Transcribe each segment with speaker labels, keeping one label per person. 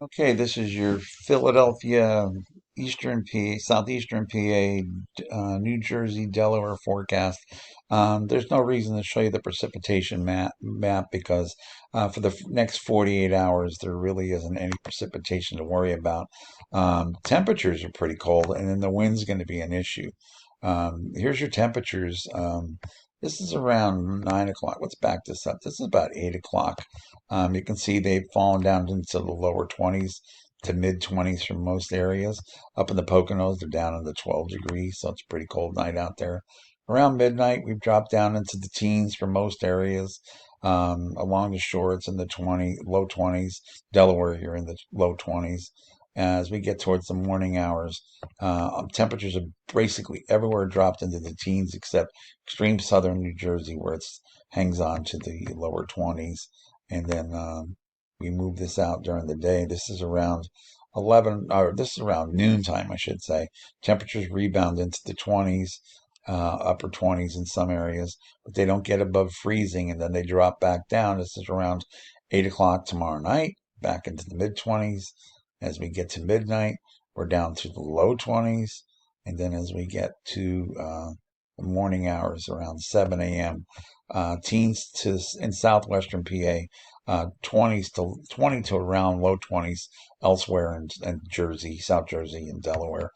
Speaker 1: Okay, this is your Philadelphia, Eastern PA, Southeastern PA, New Jersey, Delaware forecast. There's no reason to show you the precipitation map because for the next 48 hours, there really isn't any precipitation to worry about. Temperatures are pretty cold, and then the wind's going to be an issue. Here's your temperatures. This is around 9 o'clock. Let's back this up. This is about 8 o'clock. You can see they've fallen down into the lower 20s to mid 20s for most areas. Up in the Poconos, they're down in the 12 degrees, so it's a pretty cold night out there. Around midnight, we've dropped down into the teens for most areas. Along the shore, it's in the low 20s. Delaware, here in the low 20s. As we get towards the morning hours, temperatures are basically everywhere dropped into the teens except extreme southern New Jersey, where it hangs on to the lower 20s. And then we move this out during the day. This is around 11, or this is around noontime, I should say. Temperatures rebound into the 20s, upper 20s in some areas, but they don't get above freezing, and then they drop back down. This is around 8 o'clock tomorrow night, back into the mid 20s. As we get to midnight, we're down to the low 20s, and then as we get to the morning hours around 7 a.m. Teens to in southwestern PA, 20s to 20 to around low 20s elsewhere in Jersey, South Jersey, and Delaware.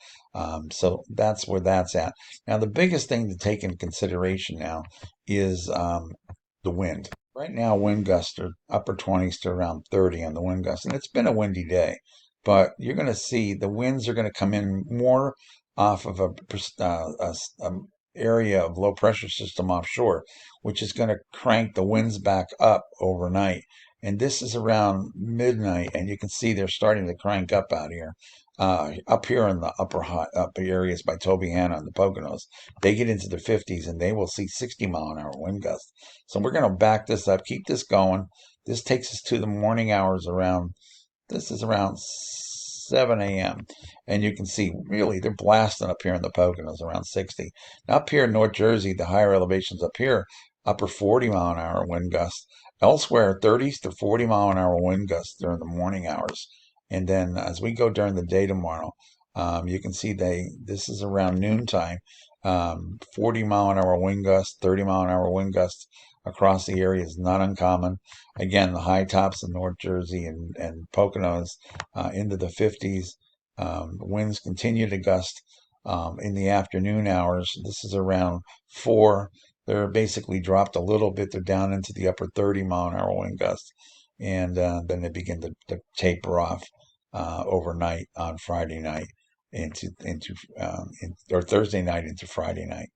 Speaker 1: So that's where that's at. Now, the biggest thing to take into consideration now is the wind. Right now, wind gusts are upper 20s to around 30 on the wind gust, and it's been a windy day. But you're going to see the winds are going to come in more off of a area of low pressure system offshore, which is going to crank the winds back up overnight. And this is around midnight, and you can see they're starting to crank up out here. Up here in the upper areas by Tobyhanna and the Poconos, they get into the 50s and they will see 60-mile-an-hour wind gusts. So we're going to back this up, keep this going. This takes us to the morning hours around this is around 7 a.m. And you can see really they're blasting up here in the Poconos around 60. Now up here in North Jersey, the higher elevations up here, upper 40-mile-an-hour wind gusts. Elsewhere, 30s to 40-mile-an-hour wind gusts during the morning hours. And then as we go during the day tomorrow, you can see this is around noontime. 40-mile-an-hour wind gusts, 30-mile-an-hour wind gusts across the area is not uncommon. Again, the high tops of North Jersey and Poconos into the 50s. Winds continue to gust in the afternoon hours. This is around 4. They're basically dropped a little bit. They're down into the upper 30-mile-an-hour wind gusts. And then they begin to taper off overnight on Friday night or Thursday night into Friday night.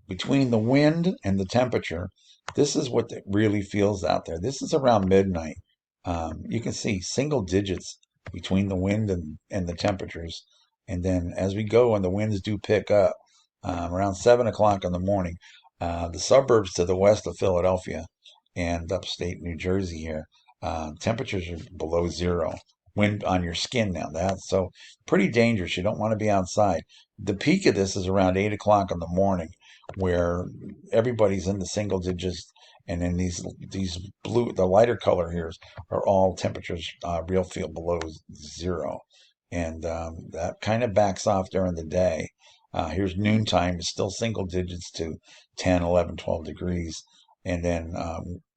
Speaker 1: Between the wind and the temperature, this is what it really feels out there. This is around midnight. You can see single digits between the wind and the temperatures. And then as we go and the winds do pick up, around 7 o'clock in the morning, the suburbs to the west of Philadelphia and upstate New Jersey here, temperatures are below zero. Wind on your skin now. That's so pretty dangerous. You don't want to be outside. The peak of this is around 8 o'clock in the morning, where everybody's in the single digits, and then these blue, the lighter color here are all temperatures real feel below zero, and that kind of backs off during the day. Here's noontime, it's still single digits to 10, 11, 12 degrees, and then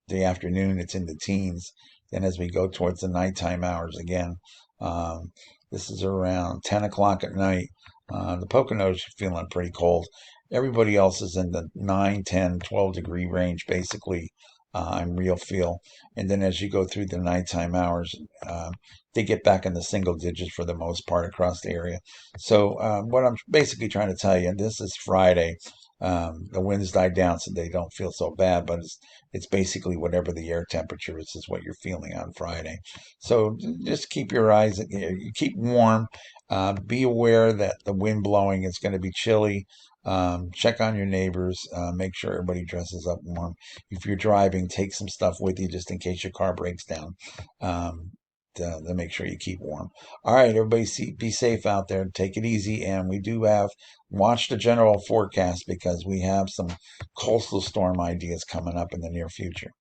Speaker 1: the afternoon it's in the teens. Then as we go towards the nighttime hours again, um, this is around 10 o'clock at night. The Poconos are feeling pretty cold. Everybody else is in the 9, 10, 12 degree range, basically, in real feel. And then as you go through the nighttime hours, they get back in the single digits for the most part across the area. So, what I'm basically trying to tell you, and this is Friday, the winds died down, so they don't feel so bad, but it's basically whatever the air temperature is what you're feeling on Friday. So just keep your eyes, keep warm. Be aware that the wind blowing is going to be chilly. Check on your neighbors. Make sure everybody dresses up warm. If you're driving, take some stuff with you just in case your car breaks down. Um, to make sure you keep warm. All right, everybody, be safe out there. Take it easy, and we do have watch the general forecast because we have some coastal storm ideas coming up in the near future.